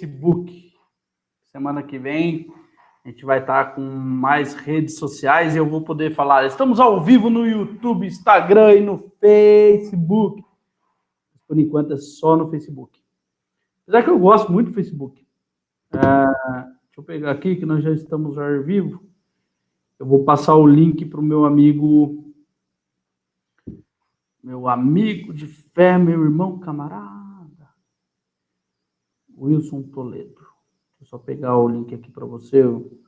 Facebook. Semana que vem a gente vai estar com mais redes sociais e eu vou poder falar. Estamos ao vivo no YouTube, Instagram e no Facebook. Por enquanto é só no Facebook. Apesar que eu gosto muito do Facebook. Deixa eu pegar aqui que nós já estamos ao vivo. Eu vou passar o link para o meu amigo de fé, meu irmão, camarada, Wilson Toledo. Deixa eu só pegar o link aqui para você, eu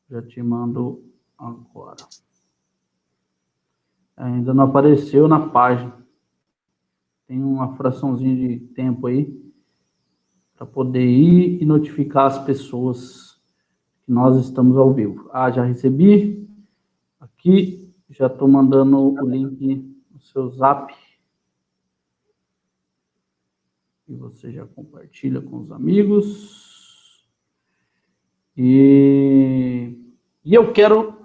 já te mando agora. Ainda não apareceu na página. Tem uma fraçãozinha de tempo aí para poder ir e notificar as pessoas que nós estamos ao vivo. Já recebi. Aqui, já estou mandando o link no seu Zap. E você já compartilha com os amigos. E eu quero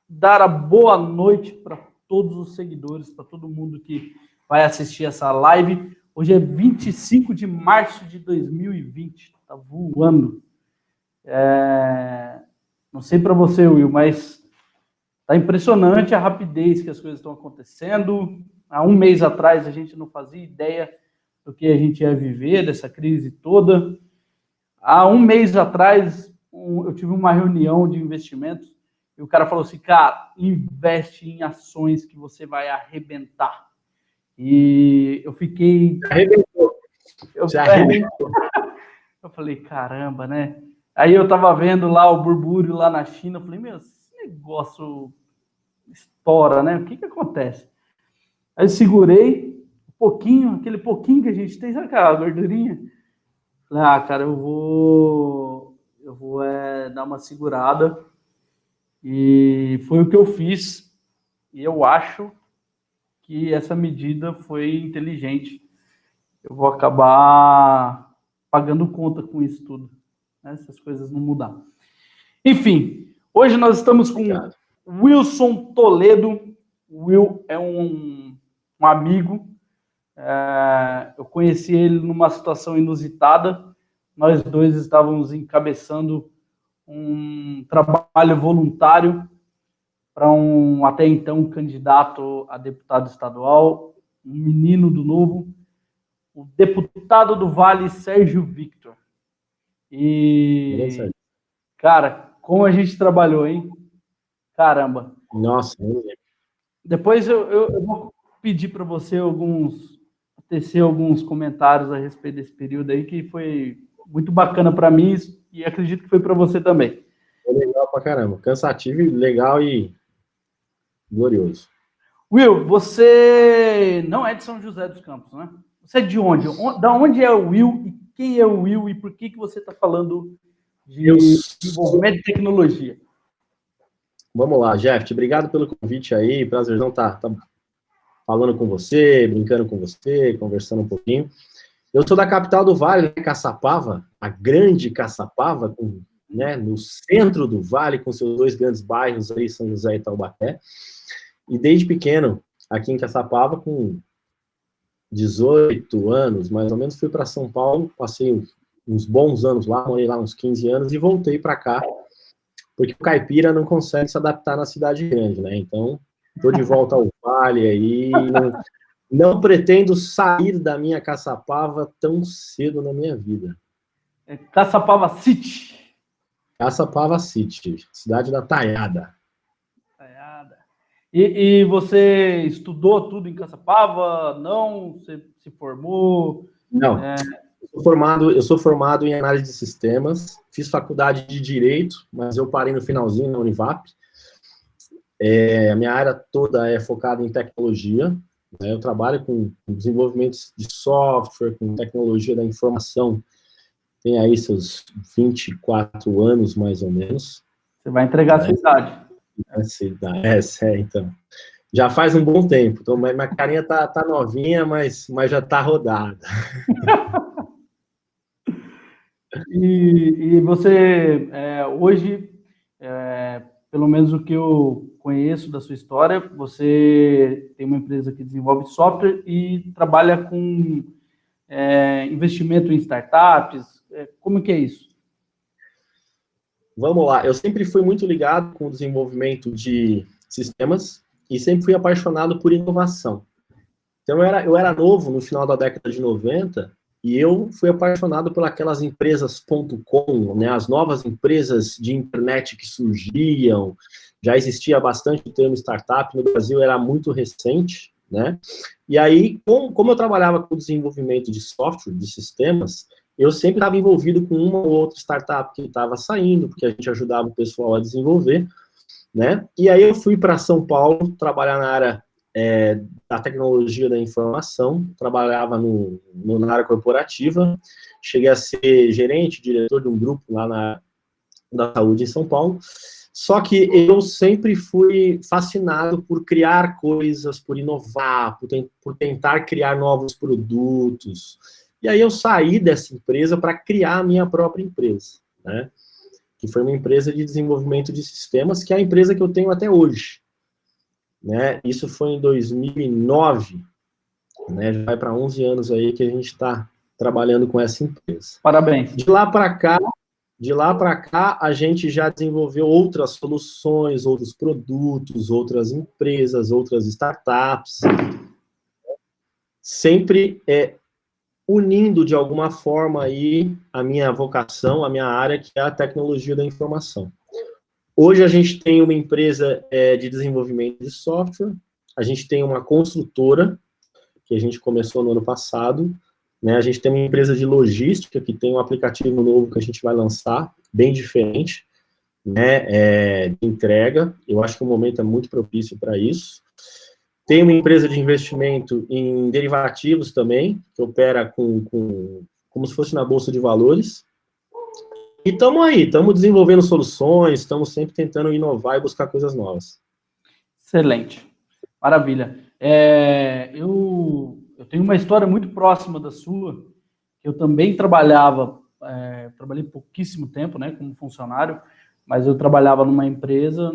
dar a boa noite para todos os seguidores, para todo mundo que vai assistir essa live. Hoje é 25 de março de 2020. Está voando. Não sei para você, Will, mas está impressionante a rapidez que as coisas estão acontecendo. Há um mês atrás a gente não fazia ideia do que a gente ia viver, dessa crise toda. Há um mês atrás eu tive uma reunião de investimentos e o cara falou assim, cara, investe em ações que você vai arrebentar. E eu fiquei... Arrebentou. Arrebentou. Eu falei, caramba, né? Aí eu tava vendo lá o burbúrio lá na China, eu falei, meu, esse negócio estoura, né? O que acontece? Aí eu segurei um pouquinho, aquele pouquinho que a gente tem, sabe aquela gordurinha? Falei, cara, eu vou dar uma segurada. E foi o que eu fiz. E eu acho que essa medida foi inteligente. Eu vou acabar pagando conta com isso tudo, né? Se as coisas não mudar. Enfim, hoje nós estamos com Wilson Toledo. O Will é um amigo. Eu conheci ele numa situação inusitada. Nós dois estávamos encabeçando um trabalho voluntário para até então candidato a deputado estadual, um menino do Novo, o deputado do Vale, Sérgio Victor. E, cara, como a gente trabalhou, hein? Caramba. Nossa. Depois eu vou pedir para você tecer alguns comentários a respeito desse período aí, que foi muito bacana para mim e acredito que foi para você também. Foi legal pra caramba. Cansativo, legal e glorioso. Will, você não é de São José dos Campos, né? Você é de onde? Da onde é o Will e quem é o Will e por que você está falando de desenvolvimento de tecnologia? Vamos lá, Jeff, obrigado pelo convite aí, prazerzão tá falando com você, brincando com você, conversando um pouquinho. Eu sou da capital do Vale, né, Caçapava, a grande Caçapava, né, no centro do Vale, com seus dois grandes bairros aí, São José e Taubaté. E desde pequeno, aqui em Caçapava, com 18 anos, mais ou menos, fui para São Paulo, passei uns bons anos lá, morei lá uns 15 anos e voltei para cá, porque o caipira não consegue se adaptar na cidade grande, né? Então, estou de volta ao Vale aí, não pretendo sair da minha Caçapava tão cedo na minha vida. Caçapava City. Caçapava City, cidade da Taiada. E você estudou tudo em Caçapava? Não? Você se formou? Não. Eu sou formado em análise de sistemas, fiz faculdade de Direito, mas eu parei no finalzinho na Univap. A minha área toda é focada em tecnologia, né? Eu trabalho com desenvolvimento de software, com tecnologia da informação, tem aí seus 24 anos, mais ou menos. Você vai entregar a sua idade. Então. Já faz um bom tempo, então minha carinha tá novinha, mas já tá rodada. E você, hoje, pelo menos o que eu conheço da sua história, você tem uma empresa que desenvolve software e trabalha com investimento em startups, Como que é isso? Vamos lá, eu sempre fui muito ligado com o desenvolvimento de sistemas e sempre fui apaixonado por inovação. Então, eu era novo no final da década de 90 e eu fui apaixonado por aquelas empresas .com, né, as novas empresas de internet que surgiam. Já existia bastante o termo startup, no Brasil era muito recente, né? E aí, como eu trabalhava com o desenvolvimento de software, de sistemas, eu sempre estava envolvido com uma ou outra startup que estava saindo, porque a gente ajudava o pessoal a desenvolver, né? E aí eu fui para São Paulo trabalhar na área da tecnologia da informação, trabalhava na área corporativa, cheguei a ser gerente, diretor de um grupo lá da saúde em São Paulo, só que eu sempre fui fascinado por criar coisas, por inovar, por tentar criar novos produtos. E aí eu saí dessa empresa para criar a minha própria empresa, né? Que foi uma empresa de desenvolvimento de sistemas, que é a empresa que eu tenho até hoje, né? Isso foi em 2009, né? Já vai para 11 anos aí que a gente está trabalhando com essa empresa. Parabéns. De lá para cá, a gente já desenvolveu outras soluções, outros produtos, outras empresas, outras startups, sempre unindo de alguma forma aí a minha vocação, a minha área, que é a tecnologia da informação. Hoje a gente tem uma empresa de desenvolvimento de software, a gente tem uma construtora, que a gente começou no ano passado, né? A gente tem uma empresa de logística, que tem um aplicativo novo que a gente vai lançar, bem diferente, né? De entrega. Eu acho que o momento é muito propício para isso. Tem uma empresa de investimento em derivativos também, que opera como se fosse na Bolsa de Valores. E estamos aí, estamos desenvolvendo soluções, estamos sempre tentando inovar e buscar coisas novas. Excelente. Maravilha. Eu tenho uma história muito próxima da sua. Eu também trabalhei pouquíssimo tempo, né, como funcionário, mas eu trabalhava numa empresa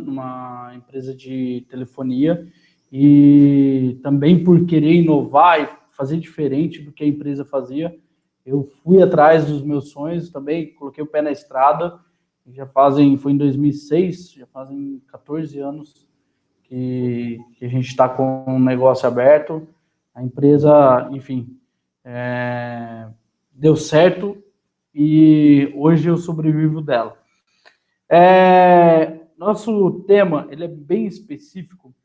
de telefonia, e também por querer inovar e fazer diferente do que a empresa fazia, eu fui atrás dos meus sonhos também, coloquei o pé na estrada. Foi em 2006, já fazem 14 anos que a gente está com um negócio aberto. A empresa, enfim, deu certo e hoje eu sobrevivo dela. Nosso tema ele é bem específico,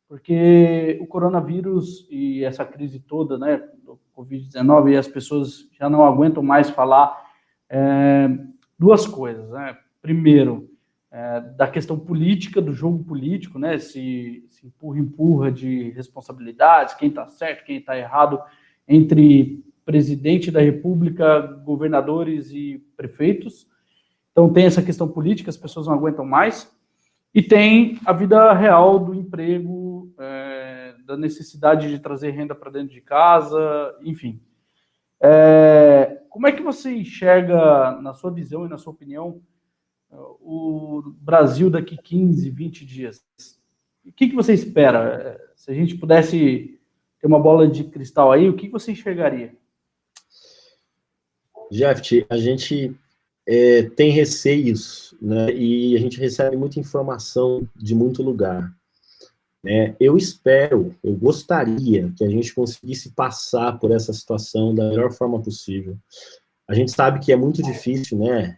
porque o coronavírus e essa crise toda, né, do Covid-19, e as pessoas já não aguentam mais falar duas coisas, né? Primeiro, da questão política, do jogo político, né? Se empurra de responsabilidades, quem está certo, quem está errado, entre presidente da República, governadores e prefeitos. Então tem essa questão política, as pessoas não aguentam mais. E tem a vida real do emprego, da necessidade de trazer renda para dentro de casa, enfim. Como é que você enxerga, na sua visão e na sua opinião, o Brasil daqui 15, 20 dias? O que você espera? Se a gente pudesse ter uma bola de cristal aí, o que você enxergaria? Jeff, a gente tem receios, né? E a gente recebe muita informação de muito lugar. Eu gostaria que a gente conseguisse passar por essa situação da melhor forma possível. A gente sabe que é muito difícil, né,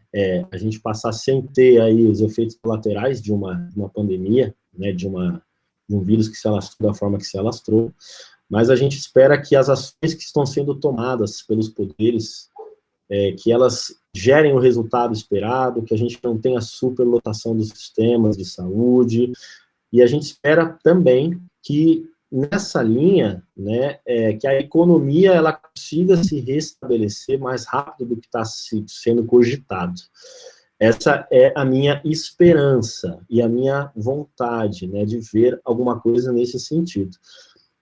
a gente passar sem ter aí os efeitos colaterais de uma pandemia, né, de um vírus que se alastrou da forma que se alastrou, mas a gente espera que as ações que estão sendo tomadas pelos poderes, que elas gerem o resultado esperado, que a gente não tenha superlotação dos sistemas de saúde, e a gente espera também que nessa linha, né, que a economia ela consiga se restabelecer mais rápido do que está sendo cogitado. Essa é a minha esperança e a minha vontade, né, de ver alguma coisa nesse sentido.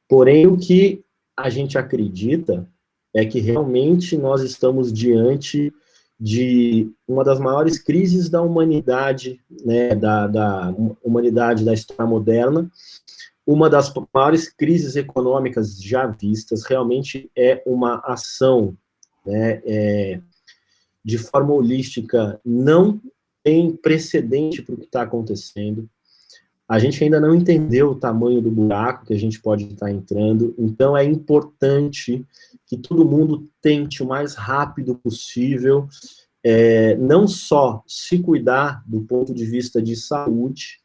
Porém, o que a gente acredita é que realmente nós estamos diante de uma das maiores crises da humanidade, né, da humanidade da história moderna, uma das maiores crises econômicas já vistas, realmente é uma ação, né, de forma holística, não tem precedente para o que está acontecendo. A gente ainda não entendeu o tamanho do buraco que a gente pode estar entrando, então é importante que todo mundo tente o mais rápido possível, não só se cuidar do ponto de vista de saúde,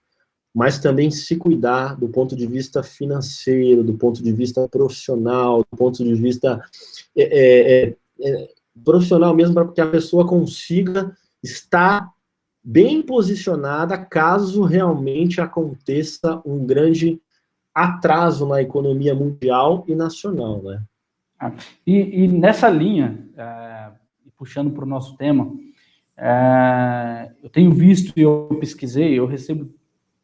mas também se cuidar do ponto de vista financeiro, do ponto de vista profissional, do ponto de vista profissional mesmo, para que a pessoa consiga estar bem posicionada caso realmente aconteça um grande atraso na economia mundial e nacional, né? E nessa linha, puxando para o nosso tema, eu tenho visto e eu pesquisei, eu recebo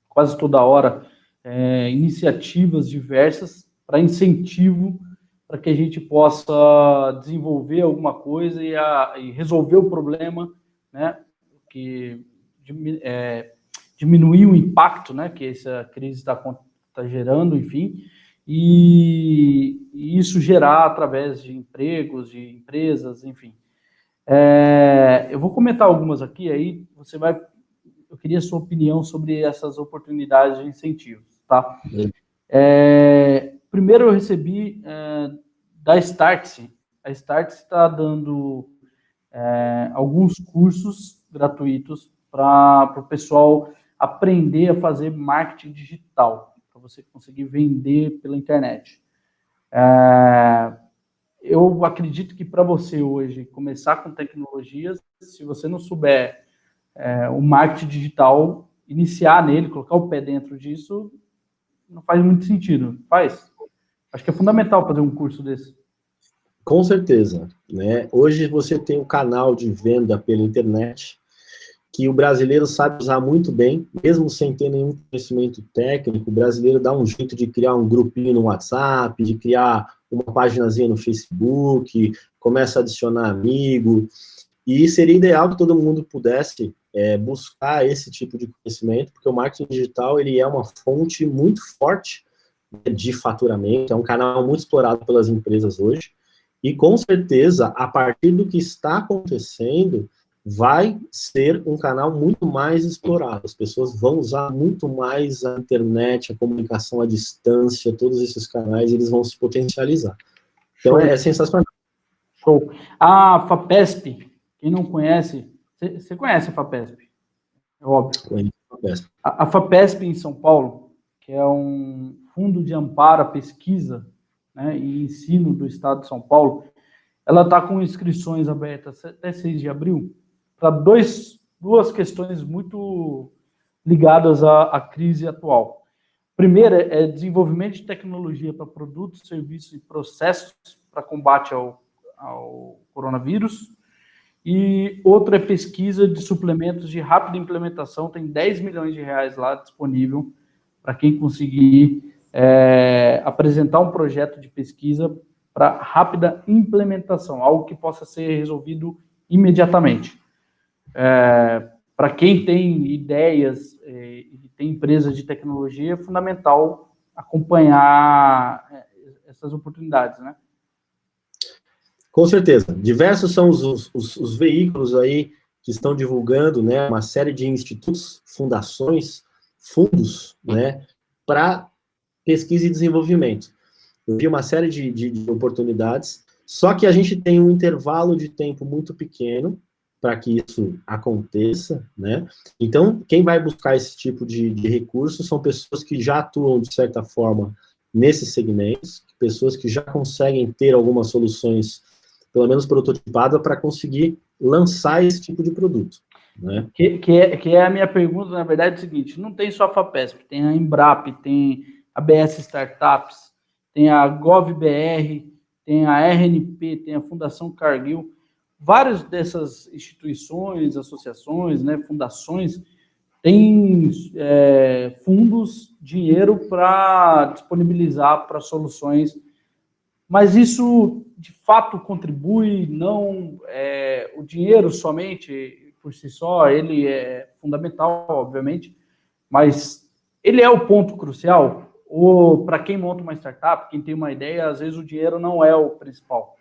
quase toda hora iniciativas diversas para incentivo para que a gente possa desenvolver alguma coisa e resolver o problema, né, que diminuir o impacto, né, que essa crise está gerando, enfim, e isso gerar através de empregos, de empresas, enfim. Eu vou comentar algumas aqui, aí eu queria a sua opinião sobre essas oportunidades de incentivos, tá? Primeiro eu recebi da Startse. A Startse está dando alguns cursos gratuitos para o pessoal aprender a fazer marketing digital, para você conseguir vender pela internet. Eu acredito que para você hoje começar com tecnologias, se você não souber o marketing digital, iniciar nele, colocar o pé dentro disso, não faz muito sentido. Faz? Acho que é fundamental fazer um curso desse. Com certeza, né? Hoje você tem um canal de venda pela internet que o brasileiro sabe usar muito bem, mesmo sem ter nenhum conhecimento técnico. O brasileiro dá um jeito de criar um grupinho no WhatsApp, de criar uma paginazinha no Facebook, começa a adicionar amigo, e seria ideal que todo mundo pudesse buscar esse tipo de conhecimento, porque o marketing digital ele é uma fonte muito forte de faturamento, é um canal muito explorado pelas empresas hoje, e com certeza, a partir do que está acontecendo, vai ser um canal muito mais explorado. As pessoas vão usar muito mais a internet, a comunicação à distância, todos esses canais, eles vão se potencializar. Então, é sensacional. Show. A FAPESP, quem não conhece, você conhece a FAPESP? É óbvio. A FAPESP em São Paulo, que é um fundo de amparo à pesquisa, né, e ensino do Estado de São Paulo, ela está com inscrições abertas até 6 de abril para duas questões muito ligadas à crise atual. Primeira é desenvolvimento de tecnologia para produtos, serviços e processos para combate ao coronavírus, e outra é pesquisa de suplementos de rápida implementação, tem 10 milhões de reais lá disponível para quem conseguir apresentar um projeto de pesquisa para rápida implementação, algo que possa ser resolvido imediatamente. Para quem tem ideias e tem empresas de tecnologia, é fundamental acompanhar essas oportunidades, né? Com certeza. Diversos são os veículos aí que estão divulgando, né, uma série de institutos, fundações, fundos, né, para pesquisa e desenvolvimento. Eu vi uma série de oportunidades, só que a gente tem um intervalo de tempo muito pequeno para que isso aconteça, né? Então, quem vai buscar esse tipo de recurso são pessoas que já atuam, de certa forma, nesses segmentos, pessoas que já conseguem ter algumas soluções, pelo menos prototipadas, para conseguir lançar esse tipo de produto, né? Que é a minha pergunta, na verdade, é o seguinte: não tem só a FAPESP, tem a Embrap, tem a BS Startups, tem a GovBR, tem a RNP, tem a Fundação Cargill. Várias dessas instituições, associações, né, fundações, têm fundos, dinheiro para disponibilizar para soluções, mas isso, de fato, contribui, não o dinheiro somente, por si só, ele é fundamental, obviamente, mas ele é o ponto crucial, ou para quem monta uma startup, quem tem uma ideia, às vezes o dinheiro não é o principal.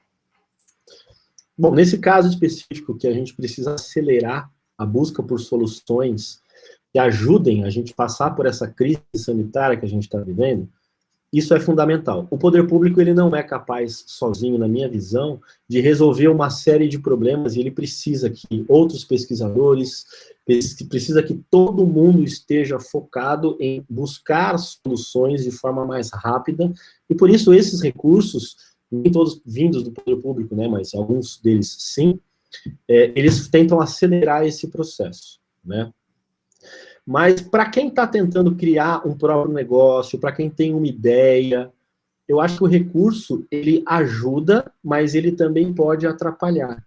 Bom, nesse caso específico que a gente precisa acelerar a busca por soluções que ajudem a gente passar por essa crise sanitária que a gente está vivendo, isso é fundamental. O poder público, ele não é capaz, sozinho, na minha visão, de resolver uma série de problemas, e ele precisa que outros pesquisadores, precisa que todo mundo esteja focado em buscar soluções de forma mais rápida, e por isso esses recursos, nem todos vindos do poder público, né, mas alguns deles sim, eles tentam acelerar esse processo, né? Mas para quem está tentando criar um próprio negócio, para quem tem uma ideia, eu acho que o recurso, ele ajuda, mas ele também pode atrapalhar.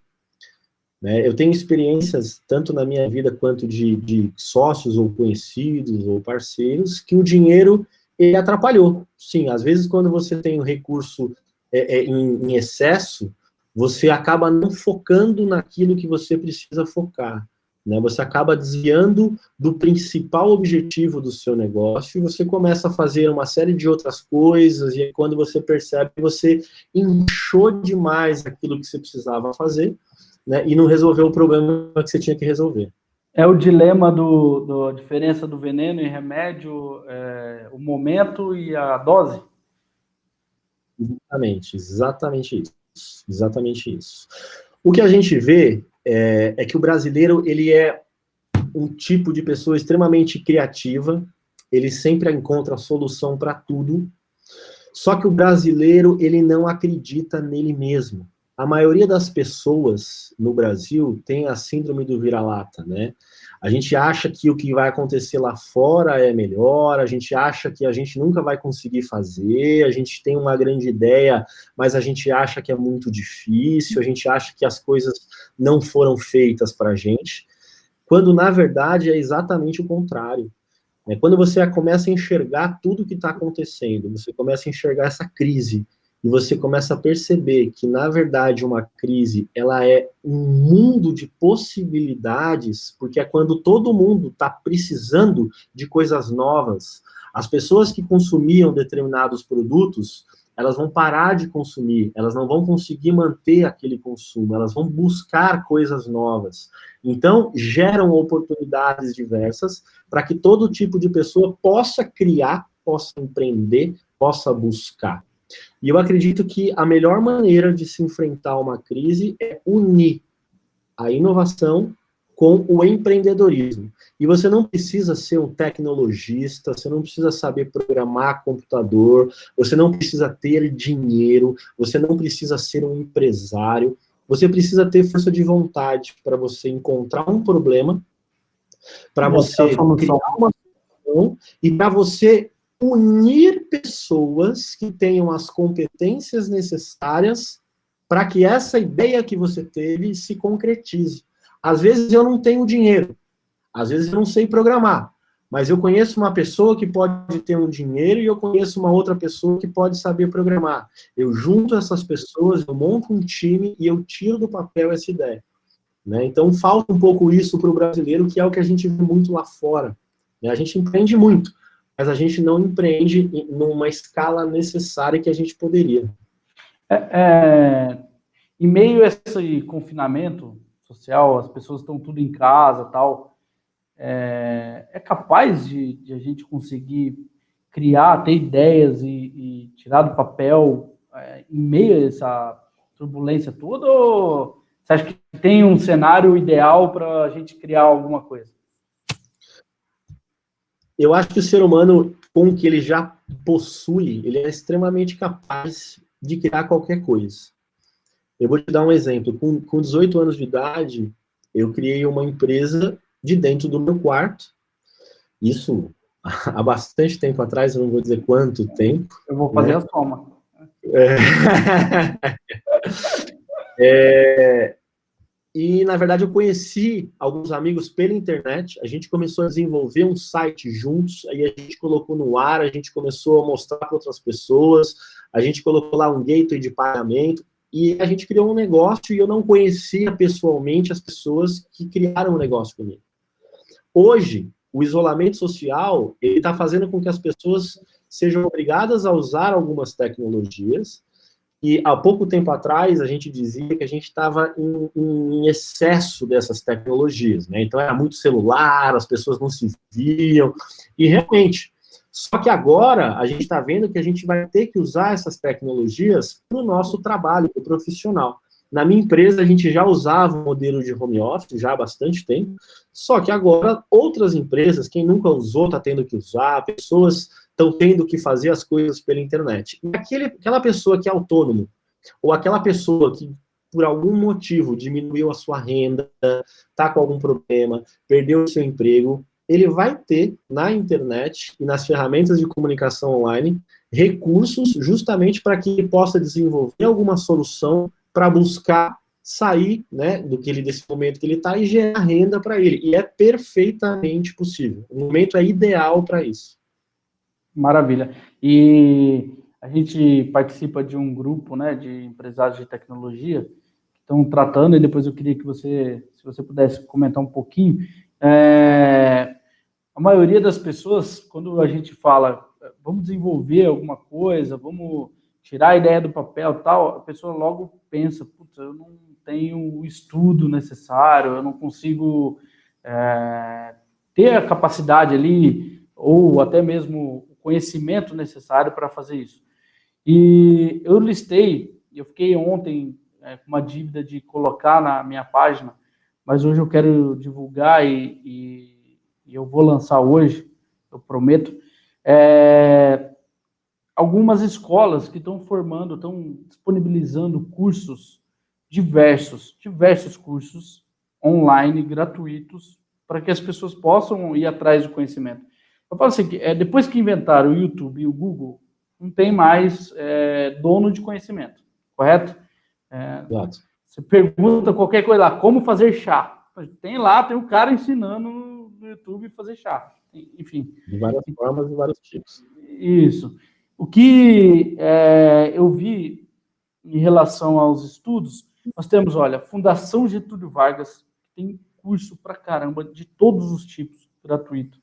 Né? Eu tenho experiências, tanto na minha vida, quanto de sócios, ou conhecidos, ou parceiros, que o dinheiro, ele atrapalhou. Sim, às vezes, quando você tem um recurso em excesso, você acaba não focando naquilo que você precisa focar. Né? Você acaba desviando do principal objetivo do seu negócio e você começa a fazer uma série de outras coisas, e quando você percebe que você inchou demais aquilo que você precisava fazer, né, e não resolveu o problema que você tinha que resolver. É o dilema da diferença do veneno e remédio, o momento e a dose? Exatamente isso. Exatamente isso. O que a gente vê é que o brasileiro, ele é um tipo de pessoa extremamente criativa, ele sempre encontra a solução para tudo, só que o brasileiro, ele não acredita nele mesmo. A maioria das pessoas no Brasil tem a síndrome do vira-lata, né? A gente acha que o que vai acontecer lá fora é melhor, a gente acha que a gente nunca vai conseguir fazer, a gente tem uma grande ideia, mas a gente acha que é muito difícil, a gente acha que as coisas não foram feitas para a gente, quando, na verdade, é exatamente o contrário. Quando você começa a enxergar tudo que está acontecendo, você começa a enxergar essa crise, e você começa a perceber que, na verdade, uma crise, ela é um mundo de possibilidades, porque é quando todo mundo está precisando de coisas novas. As pessoas que consumiam determinados produtos, elas vão parar de consumir, elas não vão conseguir manter aquele consumo, elas vão buscar coisas novas. Então, geram oportunidades diversas para que todo tipo de pessoa possa criar, possa empreender, possa buscar. E eu acredito que a melhor maneira de se enfrentar uma crise é unir a inovação com o empreendedorismo. E você não precisa ser um tecnologista, você não precisa saber programar computador, você não precisa ter dinheiro, você não precisa ser um empresário, você precisa ter força de vontade para você encontrar um problema, para você criar uma solução e para você unir pessoas que tenham as competências necessárias para que essa ideia que você teve se concretize. Às vezes eu não tenho dinheiro, às vezes eu não sei programar, mas eu conheço uma pessoa que pode ter um dinheiro e eu conheço uma outra pessoa que pode saber programar. Eu junto essas pessoas, eu monto um time e eu tiro do papel essa ideia. Né? Então falta um pouco isso para o brasileiro, que é o que a gente vê muito lá fora. Né? A gente empreende muito, mas a gente não empreende numa escala necessária que a gente poderia. Em meio a esse confinamento social, as pessoas estão tudo em casa, tal, é capaz de a gente conseguir criar, ter ideias e tirar do papel em meio a essa turbulência toda, ou você acha que tem um cenário ideal para a gente criar alguma coisa? Eu acho que o ser humano, com o que ele já possui, ele é extremamente capaz de criar qualquer coisa. Eu vou te dar um exemplo. Com 18 anos de idade, eu criei uma empresa de dentro do meu quarto. Isso há bastante tempo atrás, eu não vou dizer quanto tempo. Eu vou fazer a soma. E, na verdade, eu conheci alguns amigos pela internet, a gente começou a desenvolver um site juntos, aí a gente colocou no ar, a gente começou a mostrar para outras pessoas, a gente colocou lá um gateway de pagamento, e a gente criou um negócio e eu não conhecia pessoalmente as pessoas que criaram o negócio comigo. Hoje, o isolamento social, ele está fazendo com que as pessoas sejam obrigadas a usar algumas tecnologias, E há pouco tempo atrás, a gente dizia que a gente estava em excesso dessas tecnologias, né? Então, era muito celular, as pessoas não se viam, e realmente. Só que agora, a gente está vendo que a gente vai ter que usar essas tecnologias para o nosso trabalho profissional. Na minha empresa, a gente já usava o modelo de home office já há bastante tempo, só que agora outras empresas, quem nunca usou, está tendo que usar, pessoas estão tendo que fazer as coisas pela internet. E aquela pessoa que é autônomo, ou aquela pessoa que, por algum motivo, diminuiu a sua renda, está com algum problema, perdeu o seu emprego, ele vai ter na internet e nas ferramentas de comunicação online recursos justamente para que ele possa desenvolver alguma solução para buscar sair, né, desse momento que ele está e gerar renda para ele. E é perfeitamente possível. O momento é ideal para isso. Maravilha. E a gente participa de um grupo, né, de empresários de tecnologia que estão tratando, e depois eu queria que você, se você pudesse comentar um pouquinho. A maioria das pessoas, quando a gente fala, vamos desenvolver alguma coisa, vamos tirar a ideia do papel, tal, a pessoa logo pensa, putz, eu não tenho o estudo necessário, eu não consigo ter a capacidade ali, ou até mesmo o conhecimento necessário para fazer isso. E eu listei, eu fiquei ontem com uma dívida de colocar na minha página, mas hoje eu quero divulgar e eu vou lançar hoje, eu prometo, algumas escolas que estão formando, estão disponibilizando cursos diversos cursos online, gratuitos, para que as pessoas possam ir atrás do conhecimento. Eu falo assim, depois que inventaram o YouTube e o Google, não tem mais dono de conhecimento, correto? Você pergunta qualquer coisa lá, como fazer chá? Tem um cara ensinando no YouTube a fazer chá. Enfim. De várias formas e vários tipos. Isso. O que eu vi em relação aos estudos, nós temos, olha, Fundação Getúlio Vargas, tem curso pra caramba, de todos os tipos, gratuito.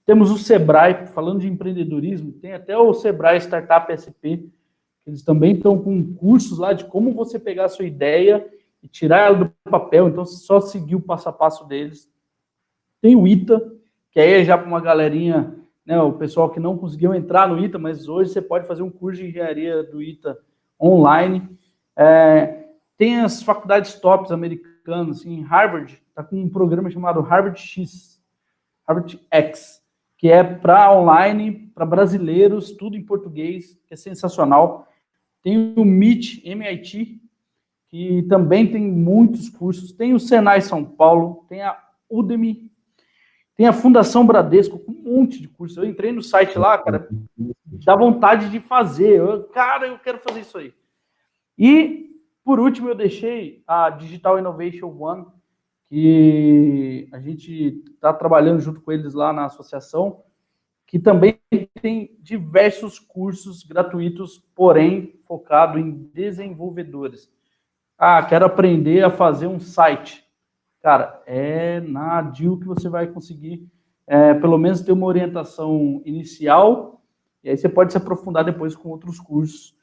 Temos o Sebrae, falando de empreendedorismo, tem até o Sebrae Startup SP, eles também estão com cursos lá de como você pegar a sua ideia e tirar ela do papel, então só seguir o passo a passo deles. Tem o ITA, que aí é já para uma galerinha, né, o pessoal que não conseguiu entrar no ITA, mas hoje você pode fazer um curso de engenharia do ITA online. Tem as faculdades tops americanas, em Harvard, está com um programa chamado Harvard X, Harvard X, que é para online, para brasileiros, tudo em português, que é sensacional. Tem o MIT, que também tem muitos cursos. Tem o Senai São Paulo, tem a Udemy, tem a Fundação Bradesco, com um monte de cursos. Eu entrei no site lá, cara, dá vontade de fazer. Eu quero fazer isso aí. E, por último, eu deixei a Digital Innovation One, que a gente está trabalhando junto com eles lá na associação, que também tem diversos cursos gratuitos, porém focado em desenvolvedores. Quero aprender a fazer um site. Cara, na DIL que você vai conseguir, pelo menos, ter uma orientação inicial, e aí você pode se aprofundar depois com outros cursos.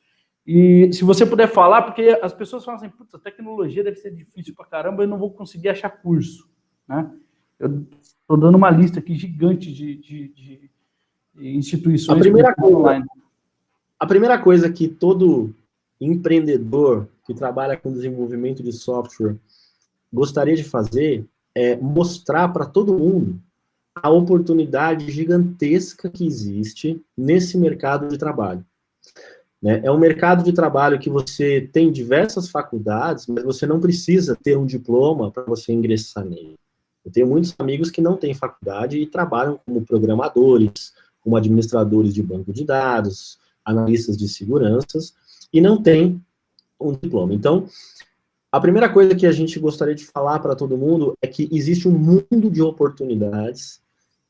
E se você puder falar, porque as pessoas falam assim, putz, a tecnologia deve ser difícil pra caramba, eu não vou conseguir achar curso, né? Eu estou dando uma lista aqui gigante de instituições online. A primeira coisa que todo empreendedor que trabalha com desenvolvimento de software gostaria de fazer é mostrar para todo mundo a oportunidade gigantesca que existe nesse mercado de trabalho. É um mercado de trabalho que você tem diversas faculdades, mas você não precisa ter um diploma para você ingressar nele. Eu tenho muitos amigos que não têm faculdade e trabalham como programadores, como administradores de banco de dados, analistas de seguranças, e não têm um diploma. Então, a primeira coisa que a gente gostaria de falar para todo mundo é que existe um mundo de oportunidades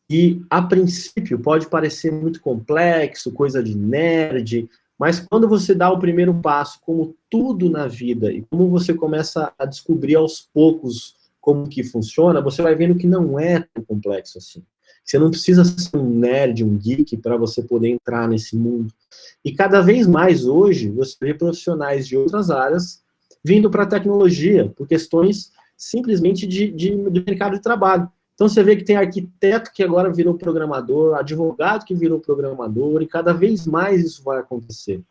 e, a princípio, pode parecer muito complexo, coisa de nerd, mas quando você dá o primeiro passo, como tudo na vida, e como você começa a descobrir aos poucos como que funciona, você vai vendo que não é tão complexo assim. Você não precisa ser um nerd, um geek, para você poder entrar nesse mundo. E cada vez mais hoje, você vê profissionais de outras áreas vindo para a tecnologia, por questões simplesmente de mercado de trabalho. Então, você vê que tem arquiteto que agora virou programador, advogado que virou programador, e cada vez mais isso vai acontecer.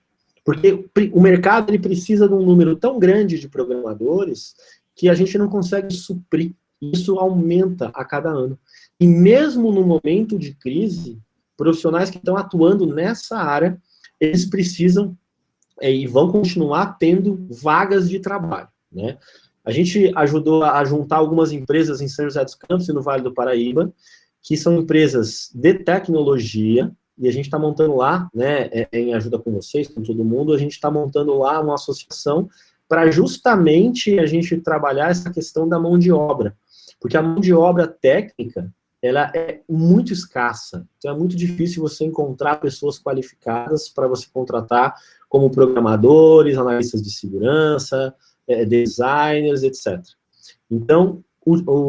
Porque o mercado ele precisa de um número tão grande de programadores que a gente não consegue suprir. Isso aumenta a cada ano. E mesmo no momento de crise, profissionais que estão atuando nessa área, eles precisam e vão continuar tendo vagas de trabalho, né? A gente ajudou a juntar algumas empresas em São José dos Campos e no Vale do Paraíba, que são empresas de tecnologia, e a gente está montando lá, né, em ajuda com vocês, com todo mundo, a gente está montando lá uma associação para justamente a gente trabalhar essa questão da mão de obra, porque a mão de obra técnica, ela é muito escassa, então é muito difícil você encontrar pessoas qualificadas para você contratar como programadores, analistas de segurança, designers, etc. Então,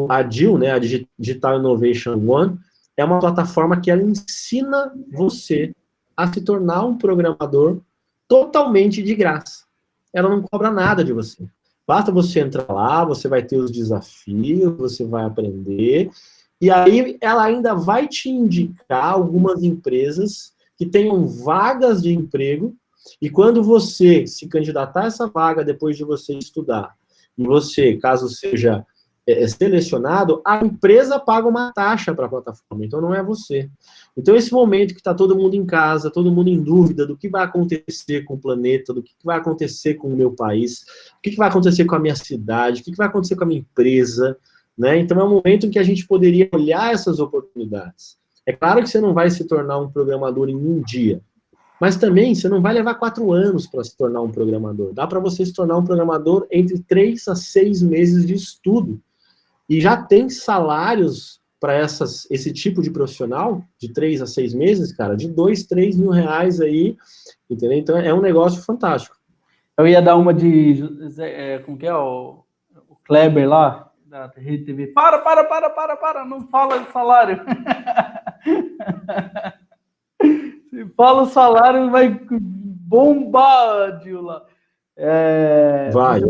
a DIL, né, a Digital Innovation One, é uma plataforma que ela ensina você a se tornar um programador totalmente de graça. Ela não cobra nada de você. Basta você entrar lá, você vai ter os desafios, você vai aprender, e aí ela ainda vai te indicar algumas empresas que tenham vagas de emprego, e quando você se candidatar a essa vaga depois de você estudar, e você, caso seja selecionado, a empresa paga uma taxa para a plataforma, então não é você. Então esse momento que está todo mundo em casa, todo mundo em dúvida do que vai acontecer com o planeta, do que vai acontecer com o meu país, o que vai acontecer com a minha cidade, o que vai acontecer com a minha empresa, né? Então é um momento em que a gente poderia olhar essas oportunidades. É claro que você não vai se tornar um programador em um dia, mas também você não vai levar 4 anos para se tornar um programador. Dá para você se tornar um programador entre 3 a 6 meses de estudo. E já tem salários para esse tipo de profissional, de 3 a 6 meses, cara, de 2, 3 mil reais aí, entendeu? Então é um negócio fantástico. Eu ia dar uma de, como que é, o Kleber lá, da Rede TV. Para, não fala de salário. Se fala o salário, vai bombar, Dila. Vai.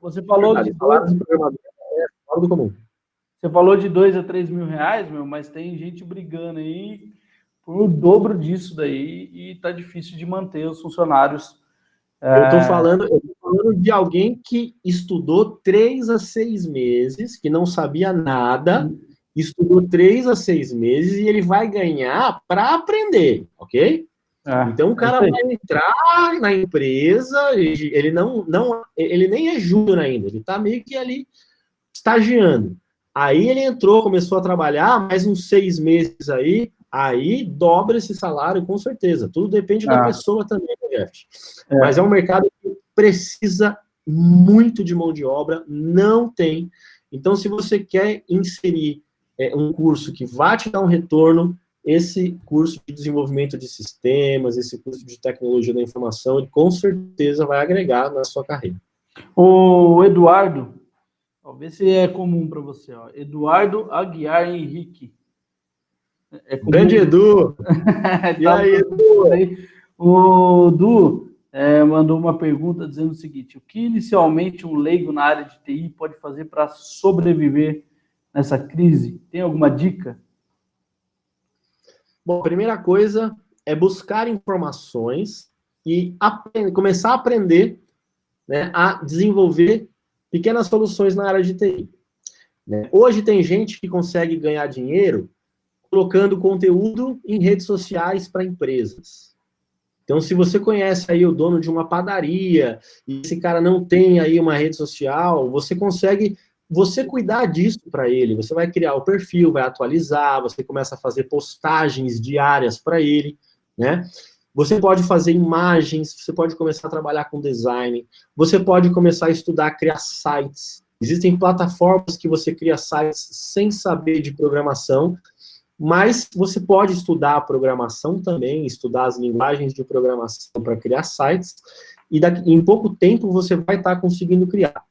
Você falou de salário de programador fora do comum. Você falou de 2 a 3 mil reais, meu, mas tem gente brigando aí por o dobro disso daí e tá difícil de manter os funcionários. Eu tô falando de alguém que estudou 3 a 6 meses, que não sabia nada, estudou 3 a 6 meses e ele vai ganhar para aprender, ok? Então o cara vai entrar na empresa, ele nem é júnior ainda, ele tá meio que ali estagiando. Aí ele entrou, começou a trabalhar, mais uns 6 meses aí dobra esse salário, com certeza. Tudo depende da pessoa também, Jeff. Mas é um mercado que precisa muito de mão de obra, não tem. Então, se você quer inserir um curso que vai te dar um retorno, esse curso de desenvolvimento de sistemas, esse curso de tecnologia da informação, ele com certeza vai agregar na sua carreira. O Eduardo, talvez se é comum para você, ó. Eduardo Aguiar Henrique. Grande Edu! E aí, Edu? O Edu mandou uma pergunta dizendo o seguinte: o que inicialmente um leigo na área de TI pode fazer para sobreviver nessa crise? Tem alguma dica? Bom, a primeira coisa é buscar informações e começar a aprender, né, a desenvolver pequenas soluções na área de TI. Né? Hoje tem gente que consegue ganhar dinheiro colocando conteúdo em redes sociais para empresas. Então, se você conhece aí o dono de uma padaria e esse cara não tem aí uma rede social, você consegue cuidar disso para ele. Você vai criar o perfil, vai atualizar, você começa a fazer postagens diárias para ele, né? Você pode fazer imagens, você pode começar a trabalhar com design, você pode começar a estudar, criar sites. Existem plataformas que você cria sites sem saber de programação, mas você pode estudar a programação também, estudar as linguagens de programação para criar sites, e em pouco tempo você vai estar conseguindo criar.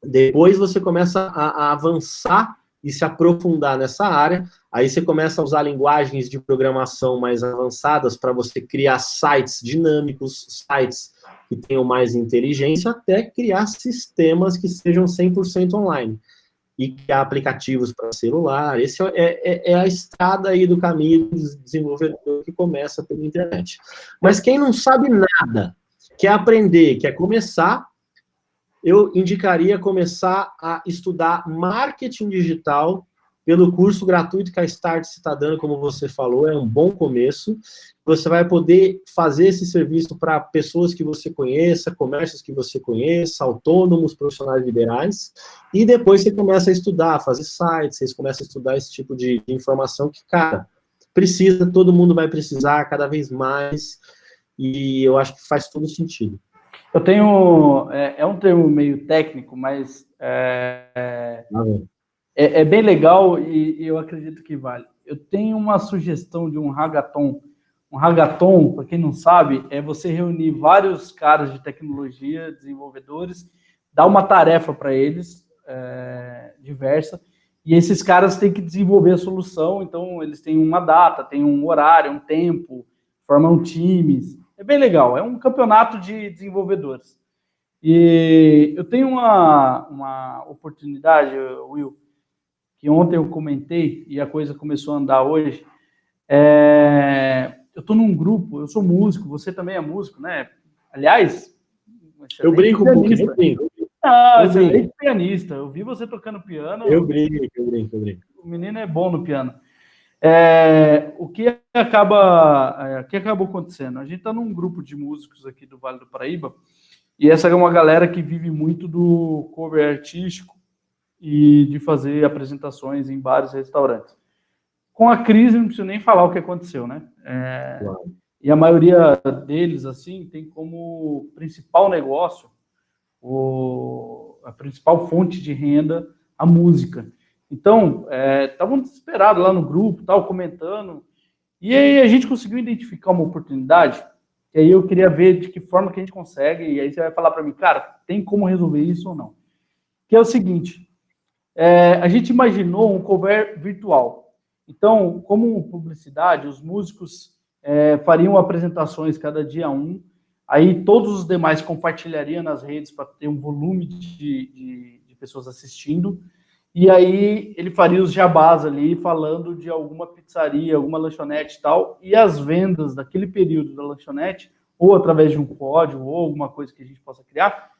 Depois você começa a avançar e se aprofundar nessa área. Aí você começa a usar linguagens de programação mais avançadas para você criar sites dinâmicos, sites que tenham mais inteligência, até criar sistemas que sejam 100% online. E criar aplicativos para celular. Esse é a estrada aí do caminho do desenvolvedor que começa pela internet. Mas quem não sabe nada, quer aprender, quer começar, eu indicaria começar a estudar marketing digital pelo curso gratuito que a Start está dando, como você falou, é um bom começo. Você vai poder fazer esse serviço para pessoas que você conheça, comércios que você conheça, autônomos, profissionais liberais, e depois você começa a estudar, fazer sites, vocês começam a estudar esse tipo de informação que, cara, precisa, todo mundo vai precisar cada vez mais, e eu acho que faz todo sentido. Eu tenho, é um termo meio técnico, mas é bem legal e eu acredito que vale. Eu tenho uma sugestão de um hackathon. Um hackathon, para quem não sabe, é você reunir vários caras de tecnologia, desenvolvedores, dar uma tarefa para eles, diversa, e esses caras têm que desenvolver a solução, então eles têm uma data, têm um horário, um tempo, formam times. É bem legal, é um campeonato de desenvolvedores. E eu tenho uma oportunidade, Will, que ontem eu comentei e a coisa começou a andar hoje. Eu estou num grupo, eu sou músico, você também é músico, né? Aliás, eu brinco um pouquinho, eu brinco. Ah, excelente pianista. Eu vi você tocando piano. Eu brinco. O menino é bom no piano. O que acabou acontecendo? A gente está num grupo de músicos aqui do Vale do Paraíba, e essa é uma galera que vive muito do cover artístico e de fazer apresentações em bares e restaurantes. Com a crise, não preciso nem falar o que aconteceu, né? Claro. E a maioria deles, assim, tem como principal negócio, a principal fonte de renda, a música. Então, estavam desesperados lá no grupo, tal, comentando, e aí a gente conseguiu identificar uma oportunidade, e aí eu queria ver de que forma que a gente consegue, e aí você vai falar para mim, cara, tem como resolver isso ou não? Que é o seguinte, a gente imaginou um cover virtual. Então, como publicidade, os músicos fariam apresentações cada dia aí todos os demais compartilhariam nas redes para ter um volume de pessoas assistindo, e aí ele faria os jabás ali, falando de alguma pizzaria, alguma lanchonete e tal, e as vendas daquele período da lanchonete, ou através de um código, ou alguma coisa que a gente possa criar,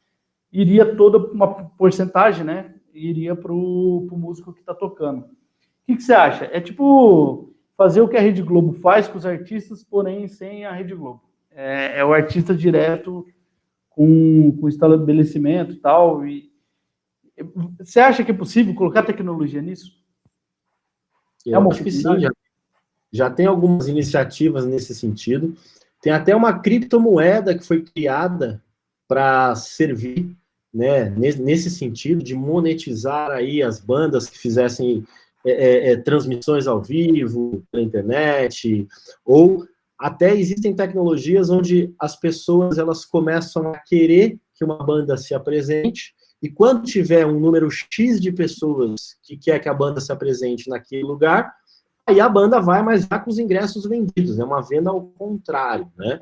iria toda uma porcentagem, né, iria para o músico que está tocando. O que você acha? É tipo fazer o que a Rede Globo faz com os artistas, porém sem a Rede Globo. É o artista direto com estabelecimento e tal. Você acha que é possível colocar tecnologia nisso? Eu acho que sim, já tem algumas iniciativas nesse sentido. Tem até uma criptomoeda que foi criada para servir, né, nesse sentido, de monetizar aí as bandas que fizessem transmissões ao vivo, pela internet, ou até existem tecnologias onde as pessoas elas começam a querer que uma banda se apresente, e quando tiver um número X de pessoas que quer que a banda se apresente naquele lugar, aí a banda vai, mas já com os ingressos vendidos, é uma venda ao contrário, né?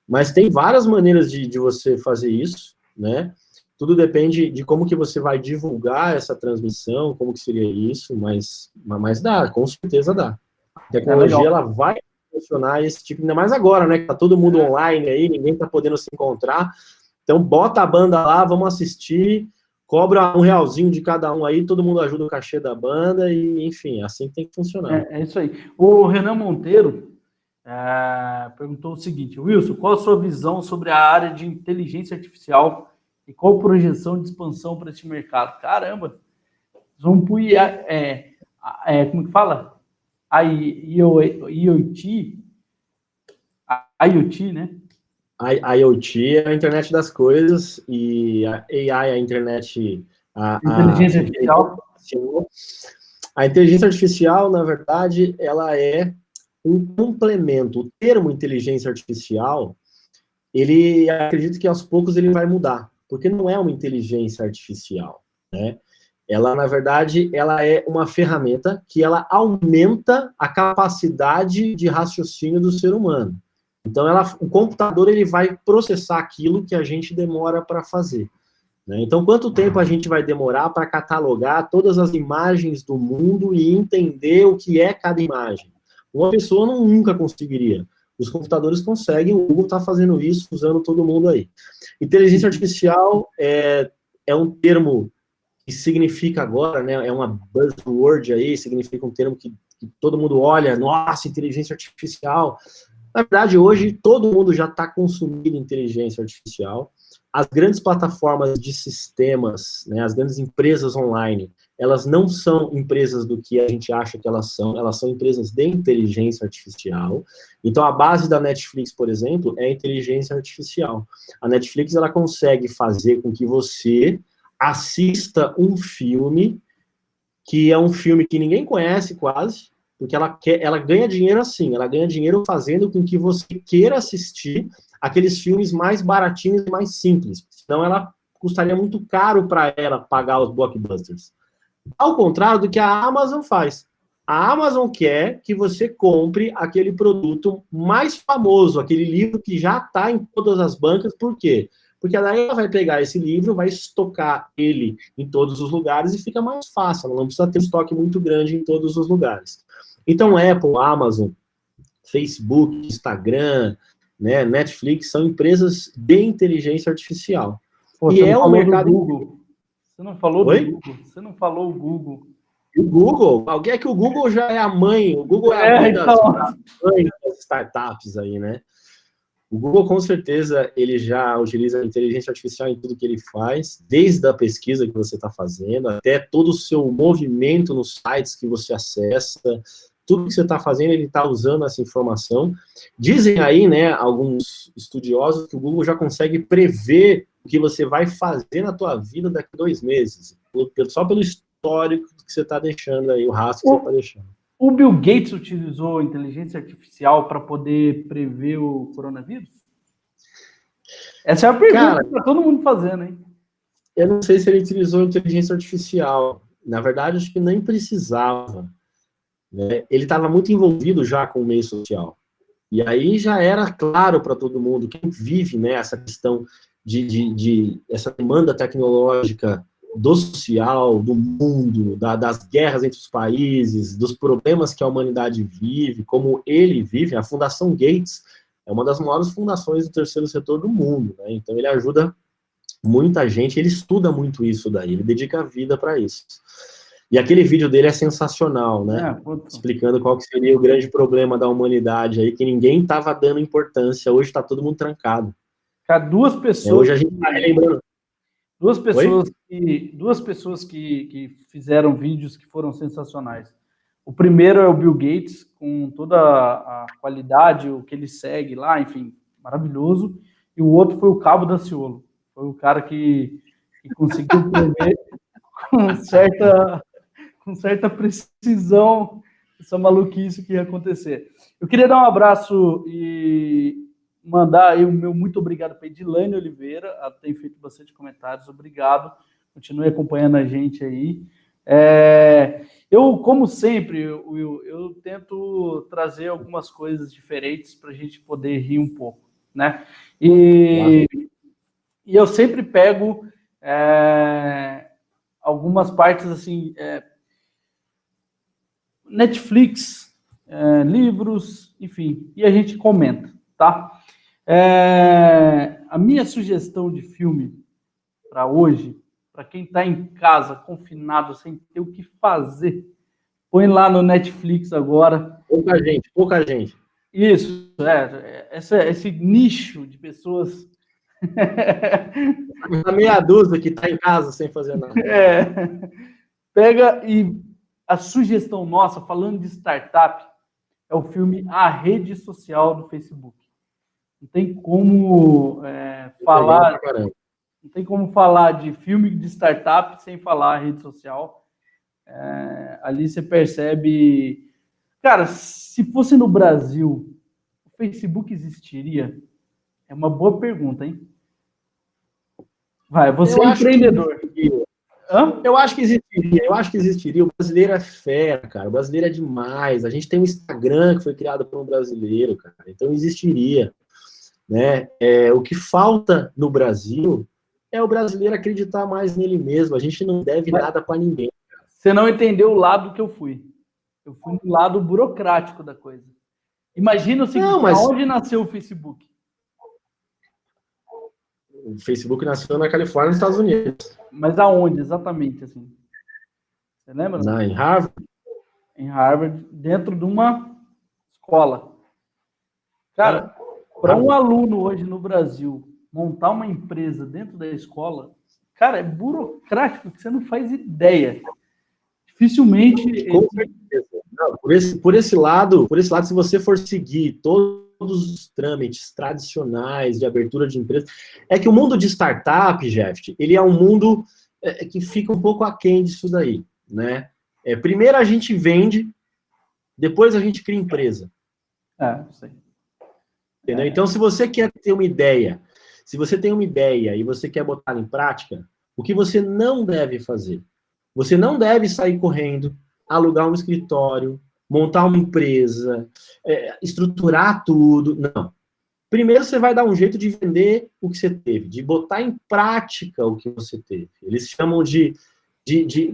Mas tem várias maneiras de você fazer isso, né? Tudo depende de como que você vai divulgar essa transmissão, como que seria isso, mas dá, com certeza dá. A tecnologia, ela vai funcionar esse tipo, ainda mais agora, né? Que tá todo mundo online aí, ninguém tá podendo se encontrar. Então, bota a banda lá, vamos assistir, cobra R$1 de cada um aí, todo mundo ajuda o cachê da banda, e enfim, assim tem que funcionar. É isso aí. O Renan Monteiro perguntou o seguinte: Wilson, qual a sua visão sobre a área de inteligência artificial e qual a projeção de expansão para esse mercado? Caramba! Vamos para como que fala? IoT, né? IoT é a internet das coisas e a AI é a internet... inteligência artificial. A inteligência artificial, na verdade, ela é um complemento. O termo inteligência artificial, acredito que aos poucos ele vai mudar, porque não é uma inteligência artificial, né? Ela, na verdade, ela é uma ferramenta que ela aumenta a capacidade de raciocínio do ser humano. Então, o computador ele vai processar aquilo que a gente demora para fazer. Né? Então, quanto tempo a gente vai demorar para catalogar todas as imagens do mundo e entender o que é cada imagem? Uma pessoa nunca conseguiria. Os computadores conseguem, o Google está fazendo isso, usando todo mundo aí. Inteligência artificial é um termo que significa agora, né, é uma buzzword aí, significa um termo que todo mundo olha, nossa, inteligência artificial. Na verdade, hoje, todo mundo já está consumindo inteligência artificial. As grandes plataformas de sistemas, né, as grandes empresas online, elas não são empresas do que a gente acha que elas são empresas de inteligência artificial. Então, a base da Netflix, por exemplo, é inteligência artificial. A Netflix, ela consegue fazer com que você assista um filme que é um filme que ninguém conhece quase, porque ela ganha dinheiro assim, ela ganha dinheiro fazendo com que você queira assistir aqueles filmes mais baratinhos e mais simples, senão ela custaria muito caro para ela pagar os blockbusters. Ao contrário do que a Amazon faz. A Amazon quer que você compre aquele produto mais famoso, aquele livro que já está em todas as bancas, por quê? Porque daí ela vai pegar esse livro, vai estocar ele em todos os lugares e fica mais fácil, ela não precisa ter um estoque muito grande em todos os lugares. Então, Apple, Amazon, Facebook, Instagram, né, Netflix, são empresas de inteligência artificial. Pô, e é um mercado... Google. Você não falou Oi? do Google. Você não falou o Google. O Google? Alguém é que o Google já é a mãe, o Google é a mãe das startups aí, né? O Google, com certeza, ele já utiliza a inteligência artificial em tudo que ele faz, desde a pesquisa que você está fazendo, até todo o seu movimento nos sites que você acessa, tudo que você está fazendo, ele está usando essa informação. Dizem aí, né, alguns estudiosos, que o Google já consegue prever o que você vai fazer na tua vida daqui a 2 meses, só pelo histórico que você está deixando aí, o rastro que você está deixando. O Bill Gates utilizou inteligência artificial para poder prever o coronavírus? Essa é a pergunta que está todo mundo fazendo, hein? Eu não sei se ele utilizou inteligência artificial. Na verdade, acho que nem precisava. Né? Ele estava muito envolvido já com o meio social. E aí já era claro para todo mundo, quem vive, né, essa questão de essa demanda tecnológica do social, do mundo, das guerras entre os países, dos problemas que a humanidade vive, como ele vive. A Fundação Gates é uma das maiores fundações do terceiro setor do mundo, né? Então ele ajuda muita gente, ele estuda muito isso daí, ele dedica a vida para isso. E aquele vídeo dele é sensacional, né? Explicando qual que seria o grande problema da humanidade aí, que ninguém estava dando importância, hoje está todo mundo trancado. Cara, duas pessoas... Hoje a gente está relembrando... Duas pessoas que fizeram vídeos que foram sensacionais. O primeiro é o Bill Gates, com toda a qualidade, o que ele segue lá, enfim, maravilhoso. E o outro foi o Cabo Daciolo. Foi o cara que conseguiu prever com certa precisão essa maluquice que ia acontecer. Eu queria dar um abraço e mandar aí o meu muito obrigado para a Edilane Oliveira, ela tem feito bastante comentários, obrigado, continue acompanhando a gente aí. Eu, como sempre, Will, eu tento trazer algumas coisas diferentes para a gente poder rir um pouco, né? E eu sempre pego algumas partes assim, Netflix, livros, enfim, e a gente comenta, tá? A minha sugestão de filme para hoje, para quem está em casa, confinado, sem ter o que fazer, põe lá no Netflix agora. Pouca gente. Isso, esse nicho de pessoas... A meia dúzia que está em casa sem fazer nada. Pega e a sugestão nossa, falando de startup, é o filme A Rede Social do Facebook. Não tem como falar... Não tem como falar de filme de startup sem falar a rede social. Ali você percebe... Cara, se fosse no Brasil, o Facebook existiria? É uma boa pergunta, hein? Vai, você é empreendedor. Hã? Eu acho que existiria. O brasileiro é fera, cara. O brasileiro é demais. A gente tem um Instagram que foi criado por um brasileiro, cara. Então existiria, né? O que falta no Brasil é o brasileiro acreditar mais nele mesmo. A gente não deve Mas nada para ninguém. você não entendeu o lado que eu fui. Eu fui no lado burocrático da coisa. Imagina o seguinte, Não, mas aonde nasceu o Facebook? o Facebook nasceu na Califórnia, nos Estados Unidos. Mas aonde exatamente, assim? Você lembra? Em Harvard. Em Harvard, dentro de uma escola. Cara, para um aluno hoje no Brasil montar uma empresa dentro da escola, cara, é burocrático que você não faz ideia. Dificilmente. Com certeza. Não, por esse lado, se você for seguir todos os trâmites tradicionais de abertura de empresa, é que o mundo de startup, Jeff, ele é um mundo que fica um pouco aquém disso daí, né? Primeiro a gente vende, depois a gente cria empresa. Não sei. Entendeu? Então, se você quer ter uma ideia, se você tem uma ideia e você quer botar em prática, o que você não deve fazer? Você não deve sair correndo, alugar um escritório, montar uma empresa, estruturar tudo. Não. Primeiro você vai dar um jeito de vender o que você teve, de botar em prática o que você teve. Eles chamam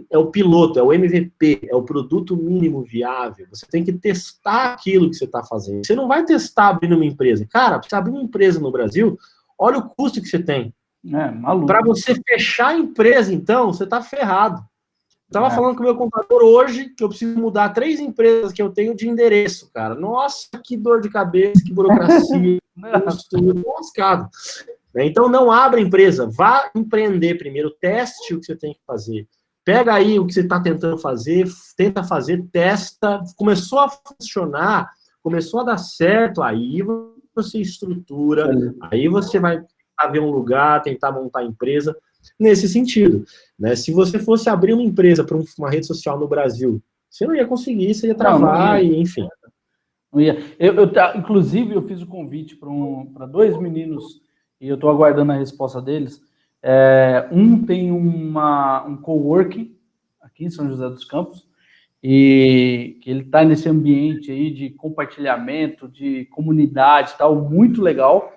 é o piloto, é o MVP, é o produto mínimo viável. Você tem que testar aquilo que você está fazendo. Você não vai testar abrindo uma empresa. Cara, para você abrir uma empresa no Brasil, olha o custo que você tem. Maluco. Para você fechar a empresa, então, você está ferrado. Estava falando com o meu contador hoje que eu preciso mudar 3 empresas que eu tenho de endereço, cara. Nossa, que dor de cabeça, que burocracia, custo, lascado. Então, não abra empresa, vá empreender primeiro, teste o que você tem que fazer. Pega aí o que você está tentando fazer, tenta fazer, testa, começou a funcionar, começou a dar certo, aí você estrutura, aí você vai ver um lugar, tentar montar a empresa nesse sentido. Né? Se você fosse abrir uma empresa para uma rede social no Brasil, você não ia conseguir, você ia travar, não ia. E enfim. Não ia. Inclusive, eu fiz o convite para 2 meninos, e eu estou aguardando a resposta deles. Um tem um coworking aqui em São José dos Campos, e que ele está nesse ambiente aí de compartilhamento, de comunidade, tal, muito legal.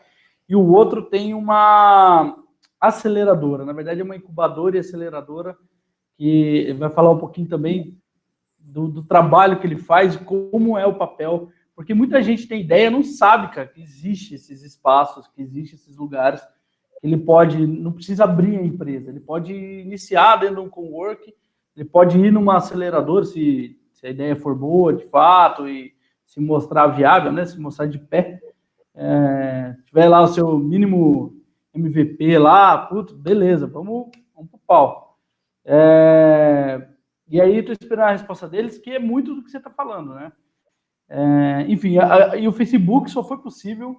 E o outro tem uma aceleradora, na verdade é uma incubadora e aceleradora, que vai falar um pouquinho também do trabalho que ele faz e como é o papel, porque muita gente tem ideia, não sabe, cara, que existe esses espaços, que existe esses lugares, ele pode, não precisa abrir a empresa, ele pode iniciar dentro de um cowork, ele pode ir numa aceleradora, se a ideia for boa, de fato, e se mostrar viável, né, se mostrar de pé, tiver lá o seu mínimo MVP lá, puto, beleza, vamos pro pau. E aí estou esperando a resposta deles, que é muito do que você está falando, né? Enfim, e o Facebook só foi possível,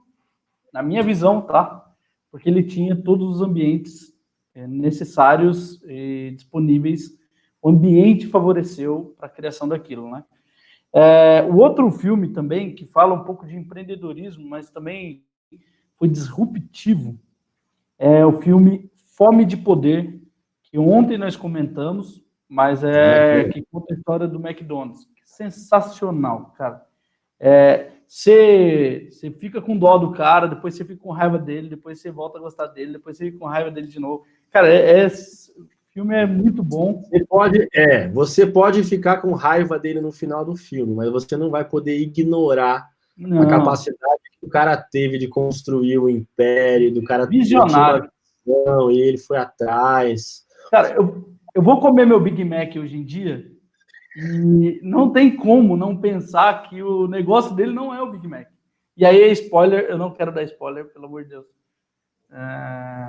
na minha visão, tá? Porque ele tinha todos os ambientes necessários e disponíveis. O ambiente favoreceu para a criação daquilo, né? O outro filme também, que fala um pouco de empreendedorismo, mas também foi disruptivo, é o filme Fome de Poder, que ontem nós comentamos, mas que conta a história do McDonald's. Sensacional, cara. Você fica com dó do cara, depois você fica com raiva dele, depois você volta a gostar dele, depois você fica com raiva dele de novo. Cara, o filme é muito bom. Você pode ficar com raiva dele no final do filme, mas você não vai poder ignorar a capacidade que o cara teve de construir o império, do cara visionário. Visão, e ele foi atrás. Cara, eu vou comer meu Big Mac hoje em dia e não tem como não pensar que o negócio dele não é o Big Mac. E aí, spoiler, eu não quero dar spoiler, pelo amor de Deus.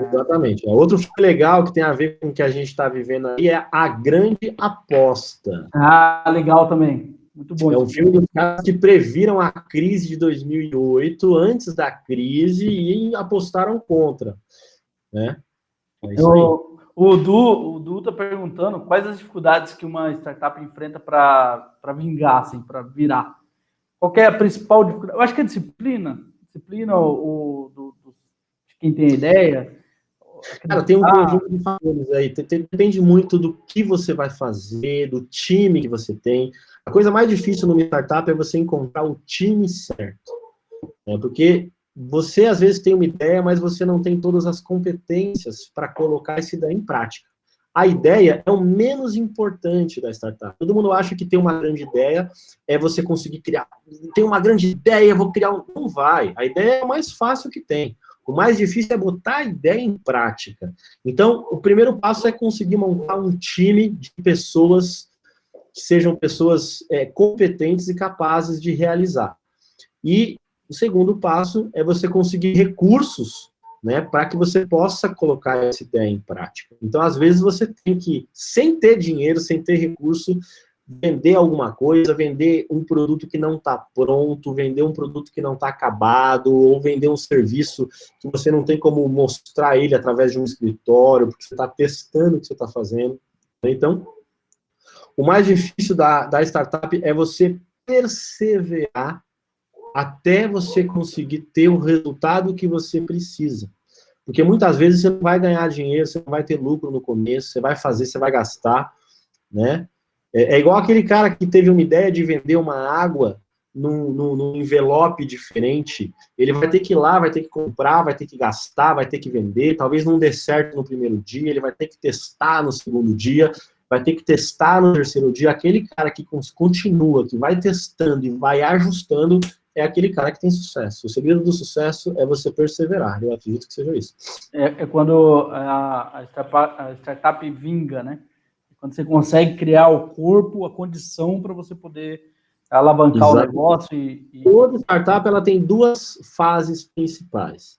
Exatamente. Outro filme legal que tem a ver com o que a gente está vivendo aí é A Grande Aposta. Legal também. Muito bom. É um filme dos caras que previram a crise de 2008, antes da crise, e apostaram contra. Né? É isso aí. O Du tá perguntando quais as dificuldades que uma startup enfrenta para vingar, assim, para virar. Qual é a principal dificuldade? Eu acho que é disciplina. Disciplina de quem tem ideia. Cara, tem um conjunto de fatores aí. Depende muito do que você vai fazer, do time que você tem. A coisa mais difícil numa startup é você encontrar o time certo. Né? Porque você, às vezes, tem uma ideia, mas você não tem todas as competências para colocar essa ideia em prática. A ideia é o menos importante da startup. Todo mundo acha que ter uma grande ideia é você conseguir criar. Tem uma grande ideia, vou criar um... Não vai. A ideia é o mais fácil que tem. O mais difícil é botar a ideia em prática. Então, o primeiro passo é conseguir montar um time de pessoas que sejam pessoas competentes e capazes de realizar. E o segundo passo é você conseguir recursos, né, para que você possa colocar essa ideia em prática. Então, às vezes, você tem que, sem ter dinheiro, sem ter recurso, vender alguma coisa, vender um produto que não está pronto, vender um produto que não está acabado, ou vender um serviço que você não tem como mostrar ele através de um escritório, porque você está testando o que você está fazendo. Então, o mais difícil da startup é você perseverar até você conseguir ter o resultado que você precisa. Porque muitas vezes você não vai ganhar dinheiro, você não vai ter lucro no começo, você vai fazer, você vai gastar, né? É igual aquele cara que teve uma ideia de vender uma água num envelope diferente. Ele vai ter que ir lá, vai ter que comprar, vai ter que gastar, vai ter que vender. Talvez não dê certo no primeiro dia, ele vai ter que testar no segundo dia, vai ter que testar no terceiro dia. Aquele cara que continua, que vai testando e vai ajustando, é aquele cara que tem sucesso. O segredo do sucesso é você perseverar. Eu acredito que seja isso. É quando a startup vinga, né? Quando você consegue criar o corpo, a condição para você poder alavancar o negócio. Toda startup ela tem duas fases principais.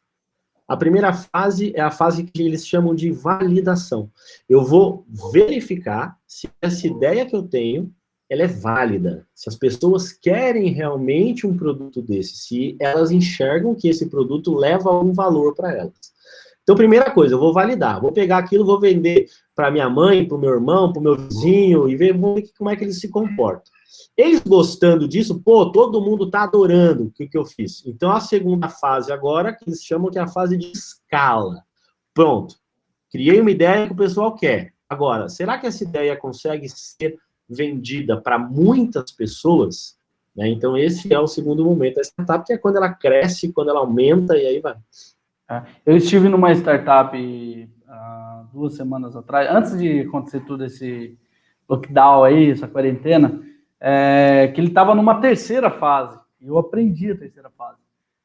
A primeira fase é a fase que eles chamam de validação. Eu vou verificar se essa ideia que eu tenho ela é válida, se as pessoas querem realmente um produto desse, se elas enxergam que esse produto leva algum valor para elas. Então, primeira coisa, eu vou validar, vou pegar aquilo, vou vender para minha mãe, para o meu irmão, para o meu vizinho, e ver como é que eles se comportam. Eles gostando disso, pô, todo mundo está adorando o que eu fiz. Então, a segunda fase agora, que eles chamam que é a fase de escala. Pronto, criei uma ideia que o pessoal quer. Agora, será que essa ideia consegue ser vendida para muitas pessoas? Né? Então, esse é o segundo momento da startup, que é quando ela cresce, quando ela aumenta, e aí vai. Eu estive numa startup 2 semanas atrás, antes de acontecer todo esse lockdown aí, essa quarentena, que ele estava numa terceira fase. Eu aprendi a terceira fase.